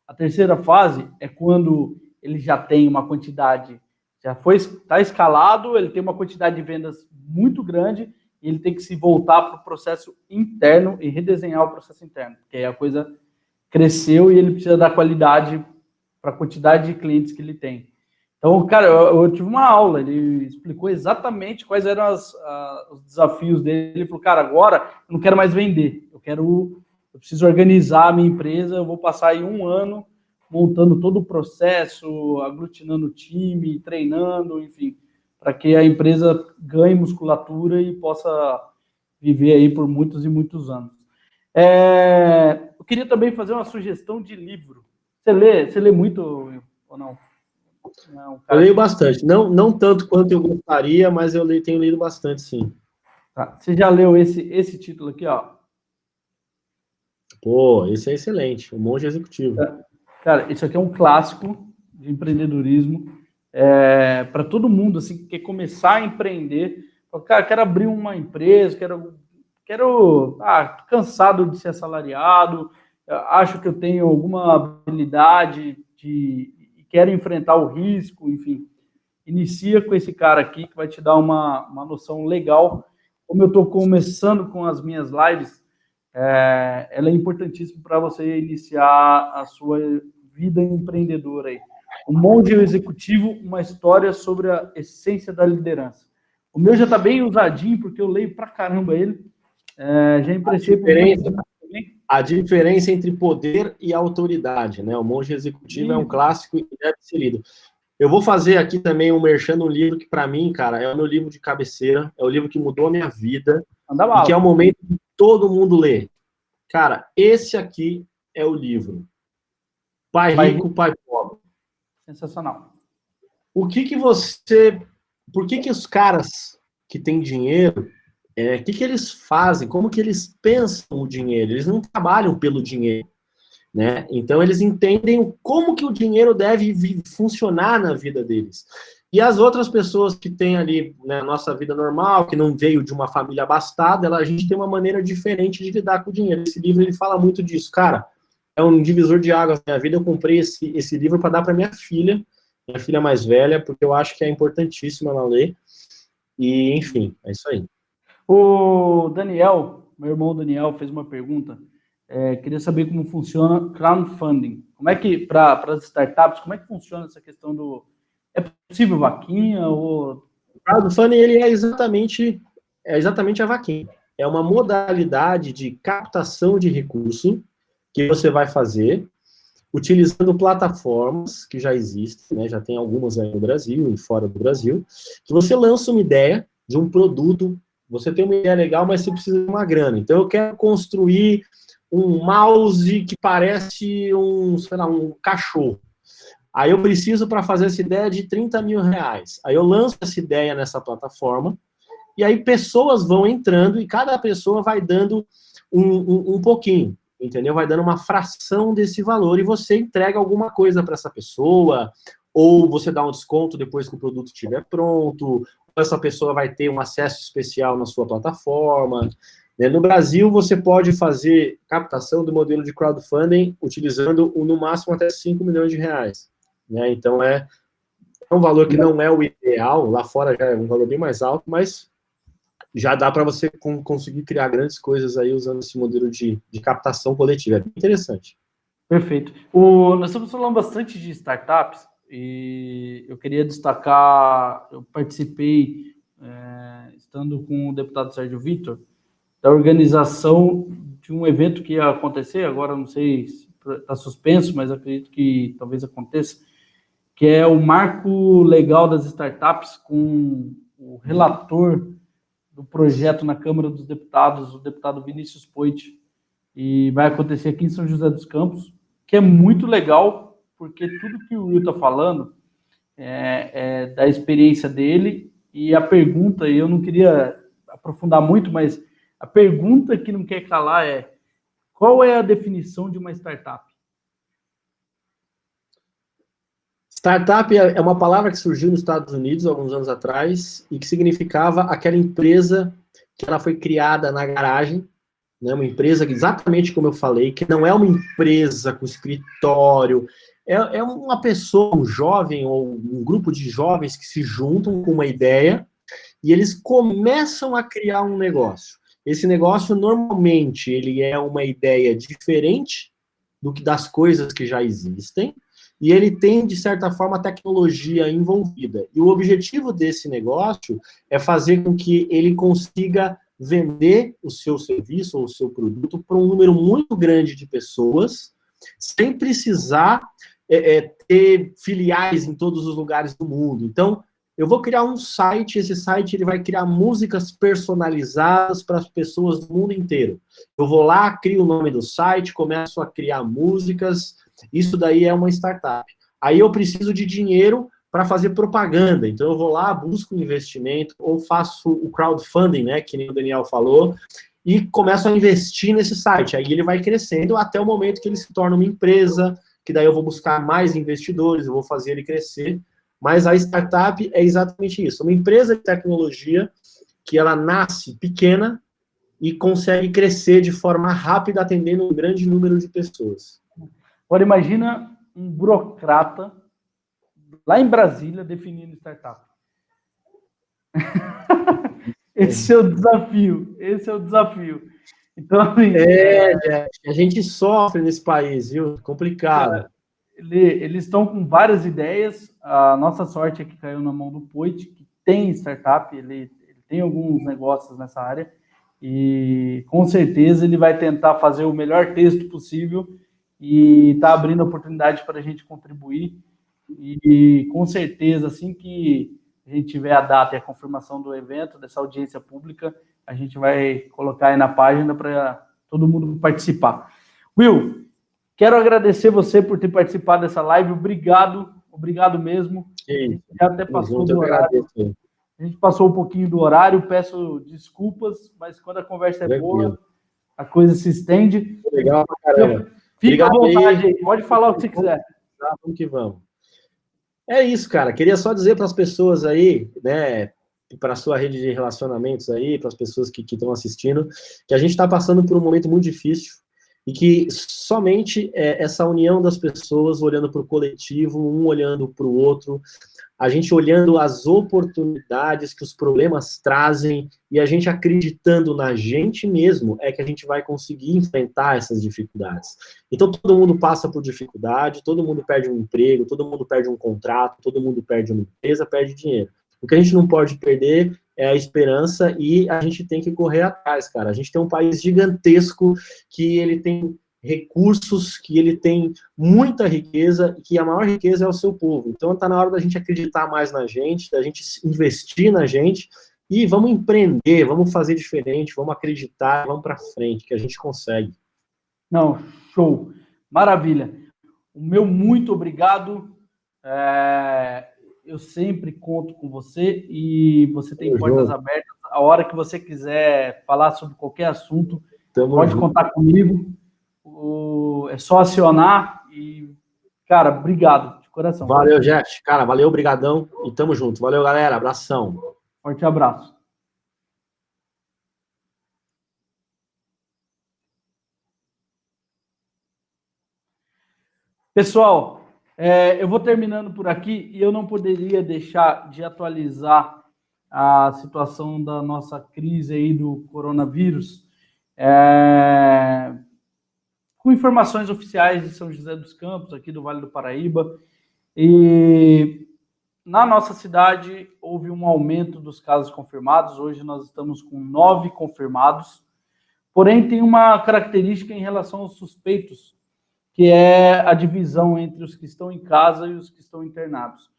A terceira fase é quando ele já tem uma quantidade, está escalado, ele tem uma quantidade de vendas muito grande e ele tem que se voltar para o processo interno e redesenhar o processo interno, porque aí a coisa cresceu e ele precisa dar qualidade para a quantidade de clientes que ele tem. Então, cara, eu tive uma aula, ele explicou exatamente quais eram os desafios dele. Ele falou, cara, agora eu não quero mais vender, eu preciso organizar a minha empresa, eu vou passar aí 1 ano montando todo o processo, aglutinando o time, treinando, enfim, para que a empresa ganhe musculatura e possa viver aí por muitos e muitos anos. Eu queria também fazer uma sugestão de livro. Você lê muito ou não? Eu leio bastante. Não tanto quanto eu gostaria, mas tenho lido bastante, sim. Tá. Você já leu esse título aqui, ó? Pô, esse é excelente. O Monge Executivo. Cara, isso aqui é um clássico de empreendedorismo. Para todo mundo assim, que quer começar a empreender. Cara, quero abrir uma empresa, tô cansado de ser assalariado, acho que eu tenho alguma habilidade e quero enfrentar o risco, enfim. Inicia com esse cara aqui que vai te dar uma noção legal. Como eu estou começando com as minhas lives, ela é importantíssima para você iniciar a sua vida empreendedora aí. O Monge Executivo, uma história sobre a essência da liderança. O meu já está bem usadinho, porque eu leio pra caramba ele. Já emprestei por a diferença entre poder e autoridade, né? O Monge Executivo é um clássico e deve ser lido. Eu vou fazer aqui também um merchan um livro que, para mim, cara, é o meu livro de cabeceira, é o livro que mudou a minha vida, e que é o momento que todo mundo lê. Cara, esse aqui é o livro. Pai Rico, Pai Pobre. Sensacional. o que que você... Por que que os caras que têm dinheiro, o que que eles fazem? Como que eles pensam o dinheiro? Eles não trabalham pelo dinheiro, né? Então, eles entendem como que o dinheiro deve funcionar na vida deles. E as outras pessoas que têm ali, né, a nossa vida normal, que não veio de uma família abastada, a gente tem uma maneira diferente de lidar com o dinheiro. Esse livro, ele fala muito disso. Cara, é um divisor de águas na minha vida. Eu comprei esse livro para dar para minha filha mais velha, porque eu acho que é importantíssima ela ler. E, enfim, é isso aí. O Daniel, meu irmão Daniel, fez uma pergunta. Queria saber como funciona crowdfunding. Como é que, para as startups, como é que funciona essa questão do... É possível vaquinha ou... O crowdfunding, ele é exatamente a vaquinha. É uma modalidade de captação de recurso que você vai fazer utilizando plataformas que já existem, né? Já tem algumas aí no Brasil e fora do Brasil, que você lança uma ideia de um produto, você tem uma ideia legal, mas você precisa de uma grana. Então, eu quero construir um mouse que parece um cachorro. Aí eu preciso, para fazer essa ideia, de 30 mil reais. Aí eu lanço essa ideia nessa plataforma, e aí pessoas vão entrando, e cada pessoa vai dando um pouquinho, entendeu? Vai dando uma fração desse valor, e você entrega alguma coisa para essa pessoa, ou você dá um desconto depois que o produto estiver pronto, ou essa pessoa vai ter um acesso especial na sua plataforma. No Brasil, você pode fazer captação do modelo de crowdfunding utilizando no máximo até 5 milhões de reais. Então, é um valor que não é o ideal, lá fora já é um valor bem mais alto, mas já dá para você conseguir criar grandes coisas aí usando esse modelo de captação coletiva. É bem interessante. Perfeito. Nós estamos falando bastante de startups e eu queria destacar, eu participei, estando com o deputado Sérgio Vitor, da organização de um evento que ia acontecer, agora não sei se está suspenso, mas acredito que talvez aconteça, que é o marco legal das startups com o relator do projeto na Câmara dos Deputados, o deputado Vinícius Poit, e vai acontecer aqui em São José dos Campos, que é muito legal, porque tudo que o Will está falando é da experiência dele, e a pergunta, e eu não queria aprofundar muito, mas a pergunta que não quer calar é: qual é a definição de uma startup? Startup é uma palavra que surgiu nos Estados Unidos alguns anos atrás e que significava aquela empresa que ela foi criada na garagem, né, uma empresa exatamente como eu falei, que não é uma empresa com escritório, é uma pessoa, um jovem ou um grupo de jovens que se juntam com uma ideia e eles começam a criar um negócio. Esse negócio, normalmente, ele é uma ideia diferente do que das coisas que já existem, e ele tem, de certa forma, tecnologia envolvida. E o objetivo desse negócio é fazer com que ele consiga vender o seu serviço ou o seu produto para um número muito grande de pessoas, sem precisar ter filiais em todos os lugares do mundo. Então, eu vou criar um site, esse site ele vai criar músicas personalizadas para as pessoas do mundo inteiro. Eu vou lá, crio o nome do site, começo a criar músicas, isso daí é uma startup. Aí eu preciso de dinheiro para fazer propaganda, então eu vou lá, busco um investimento, ou faço o crowdfunding, né, que nem o Daniel falou, e começo a investir nesse site. Aí ele vai crescendo até o momento que ele se torna uma empresa, que daí eu vou buscar mais investidores, eu vou fazer ele crescer. Mas a startup é exatamente isso, uma empresa de tecnologia que ela nasce pequena e consegue crescer de forma rápida, atendendo um grande número de pessoas. Agora imagina um burocrata lá em Brasília definindo startup. Esse é o desafio, Então, assim, a gente sofre nesse país, viu? Complicado. Eles estão com várias ideias. A nossa sorte é que caiu na mão do Poit, que tem startup, ele tem alguns negócios nessa área, e com certeza ele vai tentar fazer o melhor texto possível e está abrindo oportunidade para a gente contribuir. E com certeza, assim que a gente tiver a data e a confirmação do evento, dessa audiência pública, a gente vai colocar aí na página para todo mundo participar. Will, quero agradecer você por ter participado dessa live. Obrigado mesmo. Já até passou do horário. A gente passou um pouquinho do horário, peço desculpas, mas quando a conversa é boa, a coisa se estende. Legal pra caramba. Fica à vontade aí, pode falar o que você quiser. Vamos que vamos. É isso, cara. Queria só dizer para as pessoas aí, né, para a sua rede de relacionamentos aí, para as pessoas que estão assistindo, que a gente está passando por um momento muito difícil e que somente essa união das pessoas olhando para o coletivo, um olhando para o outro, a gente olhando as oportunidades que os problemas trazem e a gente acreditando na gente mesmo, é que a gente vai conseguir enfrentar essas dificuldades. Então, todo mundo passa por dificuldade, todo mundo perde um emprego, todo mundo perde um contrato, todo mundo perde uma empresa, perde dinheiro. O que a gente não pode perder é a esperança e a gente tem que correr atrás, cara. A gente tem um país gigantesco que ele tem recursos, que ele tem muita riqueza, e que a maior riqueza é o seu povo. Então está na hora da gente acreditar mais na gente, da gente investir na gente, e vamos empreender, vamos fazer diferente, vamos acreditar, vamos para frente, que a gente consegue. Não, show. Maravilha. O meu muito obrigado. Eu sempre conto com você e você tem portas abertas. A hora que você quiser falar sobre qualquer assunto, pode contar comigo. É só acionar e, cara, obrigado, de coração. Valeu, Jeff. Cara, valeu, brigadão e tamo junto. Valeu, galera. Abração. Forte abraço. Pessoal, eu vou terminando por aqui e eu não poderia deixar de atualizar a situação da nossa crise aí do coronavírus. Com informações oficiais de São José dos Campos, aqui do Vale do Paraíba, e na nossa cidade houve um aumento dos casos confirmados. Hoje nós estamos com 9 confirmados, porém tem uma característica em relação aos suspeitos, que é a divisão entre os que estão em casa e os que estão internados.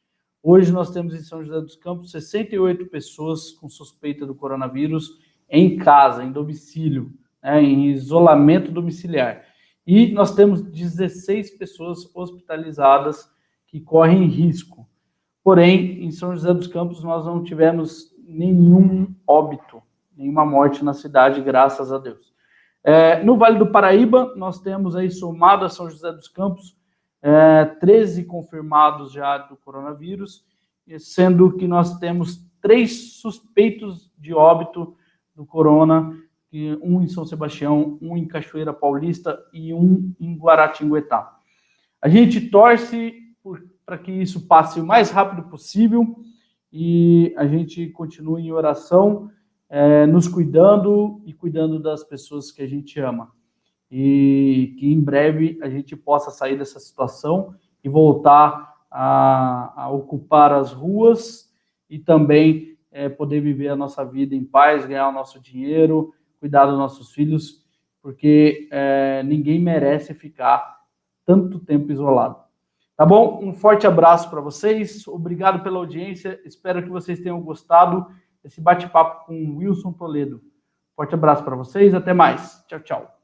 Hoje nós temos em São José dos Campos 68 pessoas com suspeita do coronavírus em casa, em domicílio, em isolamento domiciliar. E nós temos 16 pessoas hospitalizadas que correm risco. Porém, em São José dos Campos, nós não tivemos nenhum óbito, nenhuma morte na cidade, graças a Deus. No Vale do Paraíba, nós temos aí, somado a São José dos Campos, 13 confirmados já do coronavírus, sendo que nós temos 3 suspeitos de óbito do corona, um em São Sebastião, um em Cachoeira Paulista e um em Guaratinguetá. A gente torce para que isso passe o mais rápido possível e a gente continue em oração, nos cuidando e cuidando das pessoas que a gente ama. E que em breve a gente possa sair dessa situação e voltar a ocupar as ruas e também poder viver a nossa vida em paz, ganhar o nosso dinheiro, cuidar dos nossos filhos, porque ninguém merece ficar tanto tempo isolado. Tá bom? Um forte abraço para vocês, obrigado pela audiência, espero que vocês tenham gostado desse bate-papo com o Wilson Toledo. Forte abraço para vocês, até mais. Tchau, tchau.